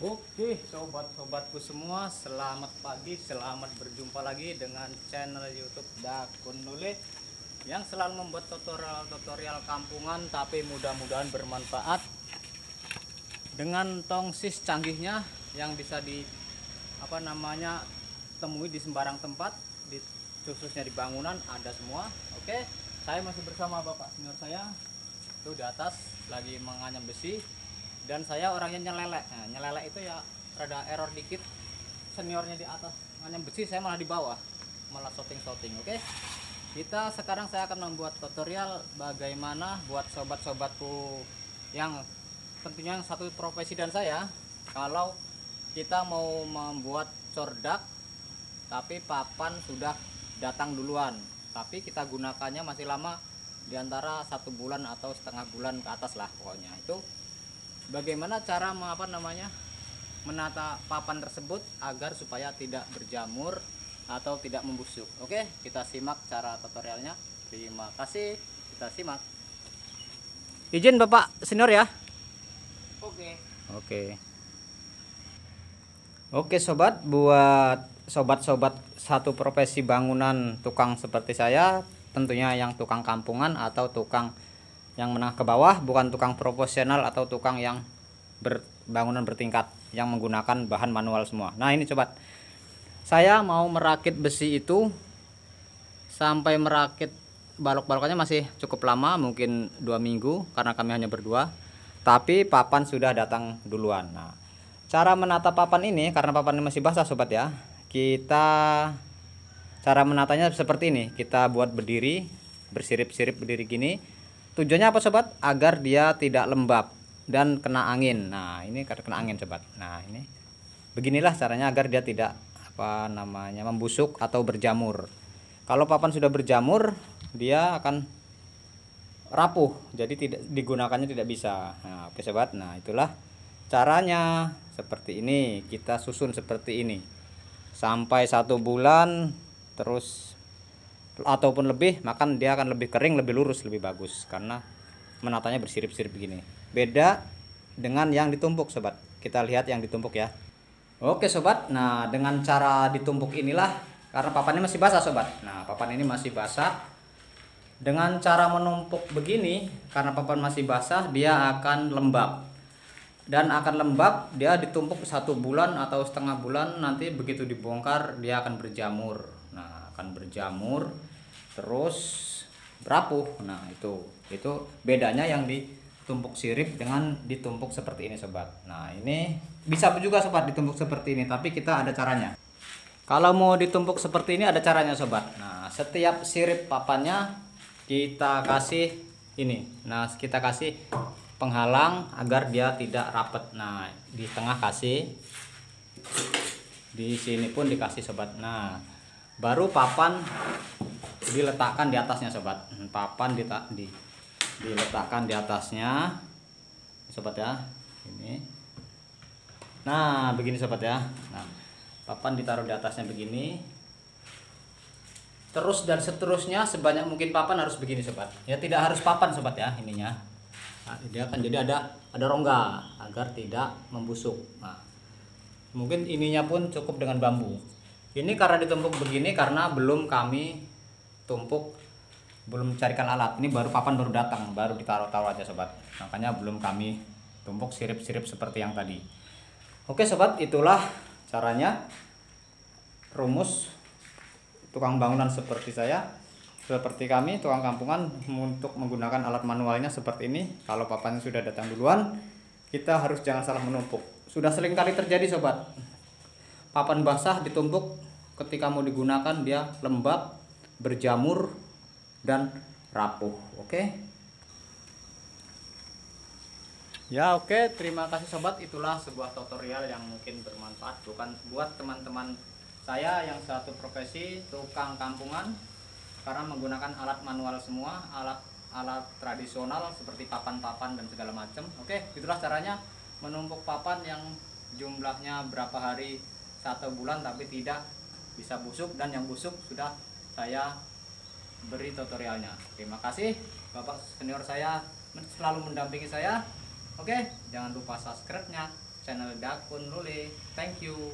Oke, sobat-sobatku semua, selamat pagi, selamat berjumpa lagi dengan channel YouTube Dakun Nule yang selalu membuat tutorial kampungan tapi mudah-mudahan bermanfaat dengan tongsis canggihnya yang bisa temui di sembarang tempat, khususnya di bangunan ada semua. Oke, saya masih bersama Bapak senior saya itu di atas lagi menganyam besi. Dan saya orangnya nyelelek. Nah, nyelelek itu ya rada error dikit. Seniornya di atas nganyam besi, saya malah di bawah, malah shooting. Oke, kita sekarang saya akan membuat tutorial bagaimana buat sobat-sobatku yang tentunya yang satu profesi dan saya, kalau kita mau membuat cordak tapi papan sudah datang duluan, tapi kita gunakannya masih lama, diantara 1 bulan atau setengah bulan ke atas lah pokoknya. Itu bagaimana cara menata papan tersebut agar supaya tidak berjamur atau tidak membusuk. Oke, kita simak cara tutorialnya. Terima kasih, kita simak. Izin Bapak senior ya. Oke. Oke sobat, buat sobat-sobat satu profesi bangunan tukang seperti saya, tentunya yang tukang kampungan atau tukang yang menengah ke bawah, bukan tukang profesional atau tukang yang bangunan bertingkat yang menggunakan bahan manual semua. Nah ini sobat, saya mau merakit besi itu, sampai merakit balok-balokannya masih cukup lama, mungkin 2 minggu karena kami hanya berdua, tapi papan sudah datang duluan. Nah, cara menata papan ini, karena papan ini masih basah sobat ya, cara menatanya seperti ini. Kita buat berdiri, bersirip-sirip berdiri gini. Tujuannya apa sobat? Agar dia tidak lembab dan kena angin. Nah ini kena angin sobat. Nah ini beginilah caranya agar dia tidak membusuk atau berjamur. Kalau papan sudah berjamur, dia akan rapuh, jadi tidak digunakannya, tidak bisa. Nah oke sobat, nah itulah caranya. Seperti ini, kita susun seperti ini sampai 1 bulan terus ataupun lebih, maka dia akan lebih kering, lebih lurus, lebih bagus karena menatanya bersirip-sirip begini. Beda dengan yang ditumpuk sobat. Kita lihat yang ditumpuk ya. Oke sobat, nah dengan cara ditumpuk inilah, karena papannya masih basah sobat. Nah papan ini masih basah. Dengan cara menumpuk begini, karena papan masih basah, dia akan lembab. Dan akan lembab, dia ditumpuk 1 bulan atau setengah bulan, nanti begitu dibongkar dia akan berjamur. Nah akan berjamur terus berapuh. Nah itu bedanya yang ditumpuk sirip dengan ditumpuk seperti ini sobat. Nah ini bisa juga sobat ditumpuk seperti ini, tapi kita ada caranya. Kalau mau ditumpuk seperti ini ada caranya sobat. Nah setiap sirip papannya kita kasih ini, nah kita kasih penghalang agar dia tidak rapet. Nah di tengah kasih, di sini pun dikasih sobat. Nah baru papan diletakkan di atasnya sobat. Papan diletakkan di atasnya sobat ya. Ini. Nah begini sobat ya. Nah papan ditaruh di atasnya begini. Terus dan seterusnya, sebanyak mungkin papan harus begini sobat. Ya tidak harus papan sobat ya ininya. Nah, dia akan jadi ada rongga agar tidak membusuk. Nah mungkin ininya pun cukup dengan bambu. Ini karena ditumpuk begini karena belum kami tumpuk, belum carikan alat. Ini baru papan baru datang, baru ditaruh-taruh aja sobat. Makanya belum kami tumpuk sirip-sirip seperti yang tadi. Oke sobat, itulah caranya. Rumus tukang bangunan seperti saya, seperti kami tukang kampungan, untuk menggunakan alat manualnya seperti ini. Kalau papannya sudah datang duluan, kita harus jangan salah menumpuk. Sudah sering kali terjadi sobat, papan basah ditumpuk, ketika mau digunakan dia lembab, berjamur, dan rapuh. Oke ya. Oke, terima kasih sobat. Itulah sebuah tutorial yang mungkin bermanfaat, bukan buat teman-teman saya yang satu profesi tukang kampungan, karena menggunakan alat manual semua, alat tradisional seperti papan-papan dan segala macam. Oke, itulah caranya menumpuk papan yang jumlahnya berapa hari, 1 bulan tapi tidak bisa busuk, dan yang busuk sudah saya beri tutorialnya. Terima kasih Bapak senior saya selalu mendampingi saya. Oke, jangan lupa subscribe-nya, channel Dakun Lule. Thank you.